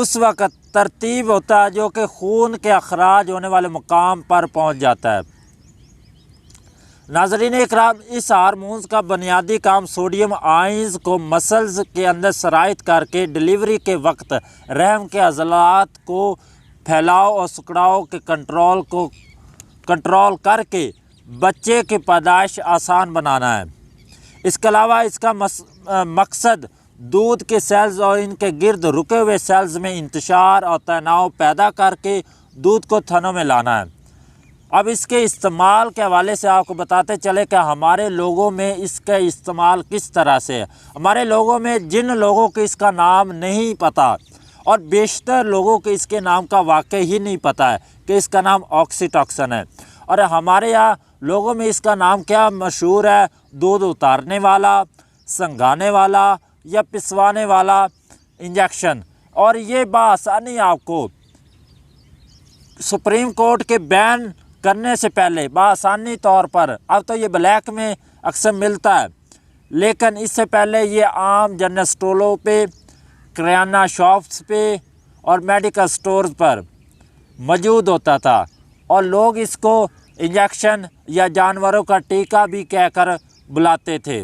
اس وقت ترتیب ہوتا ہے جو کہ خون کے اخراج ہونے والے مقام پر پہنچ جاتا ہے۔ ناظرین اکرام، اس ہارمونز کا بنیادی کام سوڈیم آئنز کو مسلز کے اندر سرایت کر کے ڈلیوری کے وقت رحم کے عضلات کو پھیلاؤ اور سکڑاؤ کے کنٹرول کر کے بچے کی پیدائش آسان بنانا ہے۔ اس کے علاوہ اس کا مقصد دودھ کے سیلز اور ان کے گرد رکے ہوئے سیلز میں انتشار اور تناؤ پیدا کر کے دودھ کو تھنوں میں لانا ہے۔ اب اس کے استعمال کے حوالے سے آپ کو بتاتے چلے کہ ہمارے لوگوں میں اس کا استعمال کس طرح سے ہے۔ ہمارے لوگوں میں جن لوگوں کو اس کا نام نہیں پتہ اور بیشتر لوگوں کو اس کے نام کا واقع ہی نہیں پتہ ہے کہ اس کا نام آکسی ٹاکسن ہے، اور ہمارے یہاں لوگوں میں اس کا نام کیا مشہور ہے؟ دودھ اتارنے والا، سنگانے والا یا پسوانے والا انجیکشن۔ اور یہ بآسانی آپ کو سپریم کورٹ کے بین کرنے سے پہلے بآسانی طور پر، اب تو یہ بلیک میں اکثر ملتا ہے، لیکن اس سے پہلے یہ عام جنرل سٹوروں پہ، کریانہ شاپس پہ اور میڈیکل سٹورز پر موجود ہوتا تھا، اور لوگ اس کو انجیکشن یا جانوروں کا ٹیکہ بھی کہہ کر بلاتے تھے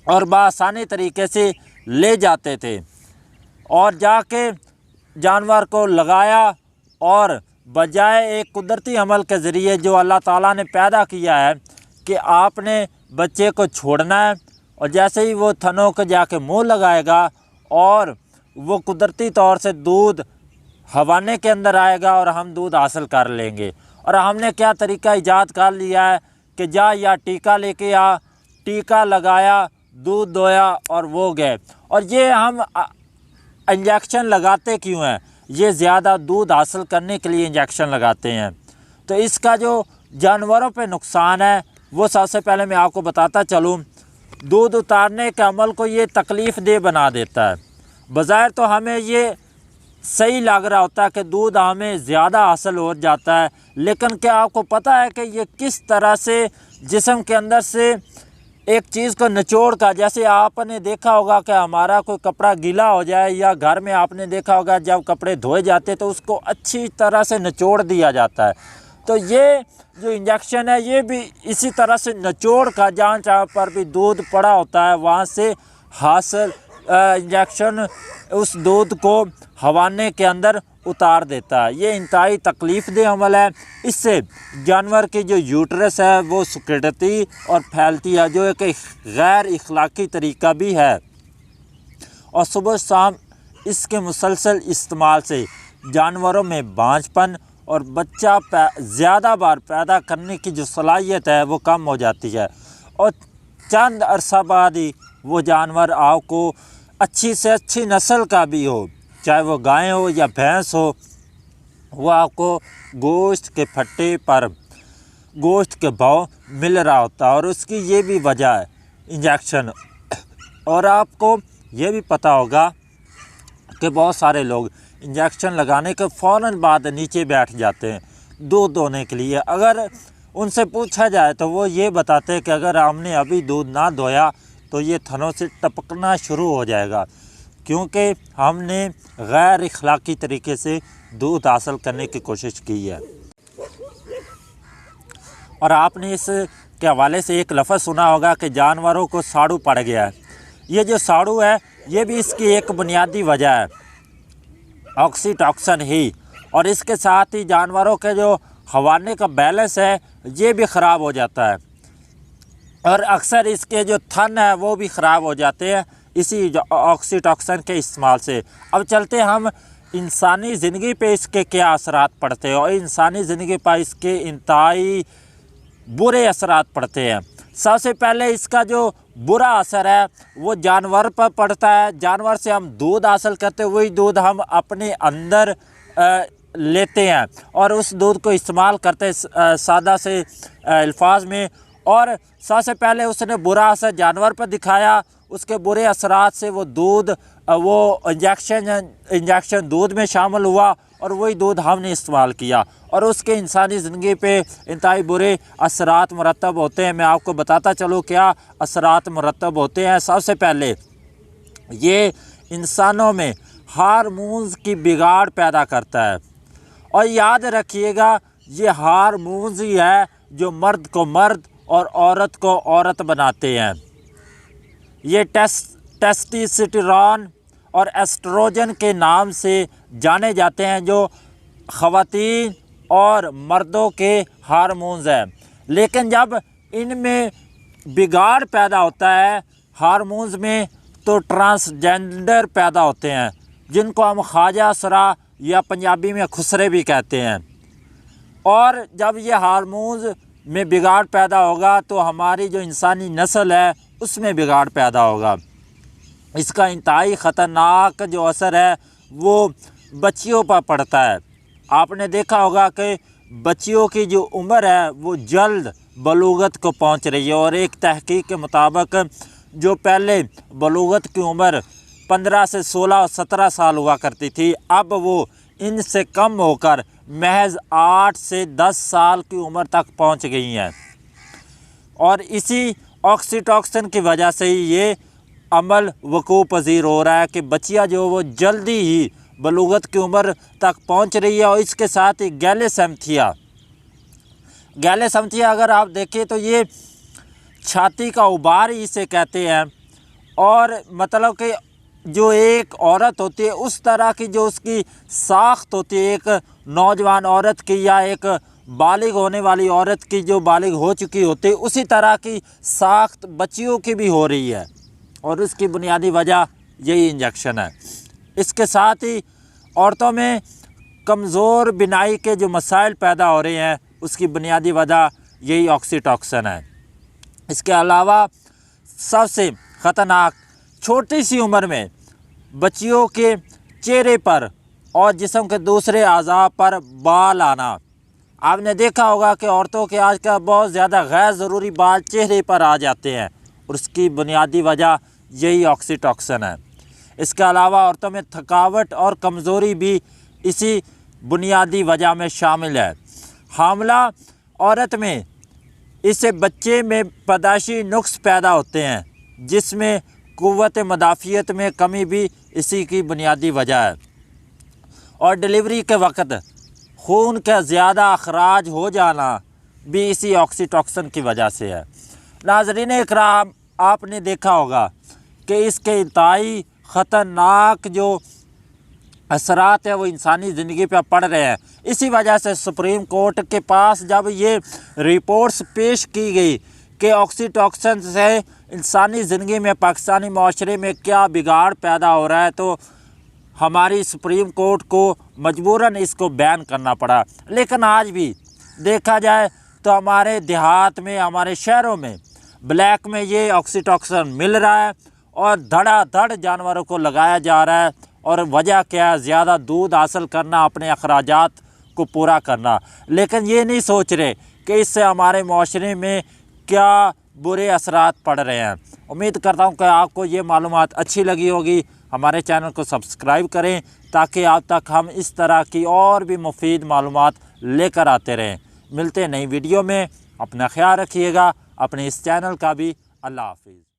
اور بآسانی طریقے سے لے جاتے تھے، اور جا کے جانور کو لگایا اور بجائے ایک قدرتی عمل کے ذریعے جو اللہ تعالیٰ نے پیدا کیا ہے کہ آپ نے بچے کو چھوڑنا ہے، اور جیسے ہی وہ تھنوں کو جا کے منہ لگائے گا اور وہ قدرتی طور سے دودھ ہوانے کے اندر آئے گا اور ہم دودھ حاصل کر لیں گے۔ اور ہم نے کیا طریقہ ایجاد کر لیا ہے کہ جا یا ٹیکہ لے کے آ، ٹیکہ لگایا، دودھ دویا اور وہ گئے۔ اور یہ ہم انجیکشن لگاتے کیوں ہیں؟ یہ زیادہ دودھ حاصل کرنے کے لیے انجیکشن لگاتے ہیں۔ تو اس کا جو جانوروں پہ نقصان ہے وہ سب سے پہلے میں آپ کو بتاتا چلوں، دودھ اتارنے کے عمل کو یہ تکلیف دہ بنا دیتا ہے۔ بظاہر تو ہمیں یہ صحیح لگ رہا ہوتا ہے کہ دودھ ہمیں زیادہ حاصل ہو جاتا ہے، لیکن کیا آپ کو پتہ ہے کہ یہ کس طرح سے جسم کے اندر سے ایک چیز کو نچوڑ کا، جیسے آپ نے دیکھا ہوگا کہ ہمارا کوئی کپڑا گیلا ہو جائے یا گھر میں آپ نے دیکھا ہوگا جب کپڑے دھوئے جاتے تو اس کو اچھی طرح سے نچوڑ دیا جاتا ہے، تو یہ جو انجیکشن ہے یہ بھی اسی طرح سے نچوڑ کا، جہاں پر بھی دودھ پڑا ہوتا ہے وہاں سے حاصل انجیکشن اس دودھ کو ہوانے کے اندر اتار دیتا ہے۔ یہ انتہائی تکلیف دہ عمل ہے۔ اس سے جانور کی جو یوٹرس ہے وہ سکڑتی اور پھیلتی ہے، جو ایک غیر اخلاقی طریقہ بھی ہے، اور صبح شام اس کے مسلسل استعمال سے جانوروں میں بانجھ پن اور بچہ زیادہ بار پیدا کرنے کی جو صلاحیت ہے وہ کم ہو جاتی ہے، اور چند عرصہ بعد ہی وہ جانور آپ کو اچھی سے اچھی نسل کا بھی ہو، چاہے وہ گائے ہو یا بھینس ہو، وہ آپ کو گوشت کے پھٹے پر گوشت کے بھاؤ مل رہا ہوتا ہے، اور اس کی یہ بھی وجہ ہے انجیکشن۔ اور آپ کو یہ بھی پتہ ہوگا کہ بہت سارے لوگ انجیکشن لگانے کے فوراً بعد نیچے بیٹھ جاتے ہیں دودھ دونے کے لیے۔ اگر ان سے پوچھا جائے تو وہ یہ بتاتے ہیں کہ اگر ہم نے ابھی دودھ نہ دویا تو یہ تھنوں سے ٹپکنا شروع ہو جائے گا، کیونکہ ہم نے غیر اخلاقی طریقے سے دودھ حاصل کرنے کی کوشش کی ہے۔ اور آپ نے اس کے حوالے سے ایک لفظ سنا ہوگا کہ جانوروں کو ساڑو پڑ گیا ہے۔ یہ جو ساڑو ہے یہ بھی اس کی ایک بنیادی وجہ ہے آکسی ٹاکسن ہی، اور اس کے ساتھ ہی جانوروں کے جو ہوانے کا بیلنس ہے یہ بھی خراب ہو جاتا ہے، اور اکثر اس کے جو تھن ہے وہ بھی خراب ہو جاتے ہیں اسی آکسی ٹاکسن کے استعمال سے۔ اب چلتے ہم انسانی زندگی پہ اس کے کیا اثرات پڑتے ہیں، اور انسانی زندگی پر اس کے انتہائی برے اثرات پڑتے ہیں۔ سب سے پہلے اس کا جو برا اثر ہے وہ جانور پر پڑتا ہے۔ جانور سے ہم دودھ حاصل کرتے ہیں، وہی دودھ ہم اپنے اندر لیتے ہیں اور اس دودھ کو استعمال کرتے ہیں سادہ سے الفاظ میں، اور سب سے پہلے اس نے برا اثر جانور پر دکھایا، اس کے برے اثرات سے وہ دودھ وہ انجیکشن دودھ میں شامل ہوا اور وہی دودھ ہم نے استعمال کیا، اور اس کے انسانی زندگی پہ انتہائی برے اثرات مرتب ہوتے ہیں۔ میں آپ کو بتاتا چلوں کیا اثرات مرتب ہوتے ہیں۔ سب سے پہلے یہ انسانوں میں ہارمونز کی بگاڑ پیدا کرتا ہے۔ اور یاد رکھیے گا یہ ہارمونز ہی ہے جو مرد کو مرد اور عورت کو عورت بناتے ہیں۔ یہ ٹیسٹوسٹیرون اور ایسٹروجن کے نام سے جانے جاتے ہیں جو خواتین اور مردوں کے ہارمونز ہیں، لیکن جب ان میں بگاڑ پیدا ہوتا ہے ہارمونز میں تو ٹرانسجینڈر پیدا ہوتے ہیں، جن کو ہم خواجہ سرا یا پنجابی میں خسرے بھی کہتے ہیں۔ اور جب یہ ہارمونز میں بگاڑ پیدا ہوگا تو ہماری جو انسانی نسل ہے اس میں بگاڑ پیدا ہوگا۔ اس کا انتہائی خطرناک جو اثر ہے وہ بچیوں پر پڑتا ہے۔ آپ نے دیکھا ہوگا کہ بچیوں کی جو عمر ہے وہ جلد بلوغت کو پہنچ رہی ہے، اور ایک تحقیق کے مطابق جو پہلے بلوغت کی عمر 15 سے 16 اور 17 سال ہوا کرتی تھی، اب وہ ان سے کم ہو کر محض 8 سے 10 سال کی عمر تک پہنچ گئی ہیں۔ اور اسی آکسیٹوسن کی وجہ سے ہی یہ عمل وقوع پذیر ہو رہا ہے کہ بچیاں جو وہ جلدی ہی بلوغت کی عمر تک پہنچ رہی ہے۔ اور اس کے ساتھ ہی گیلسیمتھیا اگر آپ دیکھیں تو یہ چھاتی کا غبار ہی اسے کہتے ہیں، اور مطلب کہ جو ایک عورت ہوتی ہے اس طرح کی جو اس کی ساخت ہوتی ہے ایک نوجوان عورت کی یا ایک بالغ ہونے والی عورت کی جو بالغ ہو چکی ہوتی ہے، اسی طرح کی ساخت بچیوں کی بھی ہو رہی ہے، اور اس کی بنیادی وجہ یہی انجیکشن ہے۔ اس کے ساتھ ہی عورتوں میں کمزور بینائی کے جو مسائل پیدا ہو رہے ہیں اس کی بنیادی وجہ یہی آکسیٹوسن ہے۔ اس کے علاوہ سب سے خطرناک چھوٹی سی عمر میں بچیوں کے چہرے پر اور جسم کے دوسرے اعضاء پر بال آنا۔ آپ نے دیکھا ہوگا کہ عورتوں کے آج کل بہت زیادہ غیر ضروری بال چہرے پر آ جاتے ہیں، اور اس کی بنیادی وجہ یہی آکسیٹوسن ہے۔ اس کے علاوہ عورتوں میں تھکاوٹ اور کمزوری بھی اسی بنیادی وجہ میں شامل ہے۔ حاملہ عورت میں اس سے بچے میں پیدائشی نقص پیدا ہوتے ہیں، جس میں قوت مدافعت میں کمی بھی اسی کی بنیادی وجہ ہے، اور ڈلیوری کے وقت خون کا زیادہ اخراج ہو جانا بھی اسی آکسیٹوسن کی وجہ سے ہے۔ ناظرین اکرام، آپ نے دیکھا ہوگا کہ اس کے انتہائی خطرناک جو اثرات ہیں وہ انسانی زندگی پہ پڑ رہے ہیں۔ اسی وجہ سے سپریم کورٹ کے پاس جب یہ رپورٹس پیش کی گئی کہ آکسیٹوسن سے انسانی زندگی میں پاکستانی معاشرے میں کیا بگاڑ پیدا ہو رہا ہے، تو ہماری سپریم کورٹ کو مجبوراً اس کو بین کرنا پڑا۔ لیکن آج بھی دیکھا جائے تو ہمارے دیہات میں، ہمارے شہروں میں بلیک میں یہ آکسیٹوسن مل رہا ہے، اور دھڑا دھڑ جانوروں کو لگایا جا رہا ہے۔ اور وجہ کیا ہے؟ زیادہ دودھ حاصل کرنا، اپنے اخراجات کو پورا کرنا، لیکن یہ نہیں سوچ رہے کہ اس سے ہمارے معاشرے میں کیا برے اثرات پڑ رہے ہیں۔ امید کرتا ہوں کہ آپ کو یہ معلومات اچھی لگی ہوگی۔ ہمارے چینل کو سبسکرائب کریں تاکہ آپ تک ہم اس طرح کی اور بھی مفید معلومات لے کر آتے رہیں۔ ملتے ہیں نئی ویڈیو میں، اپنا خیال رکھیے گا، اپنے اس چینل کا بھی۔ اللہ حافظ۔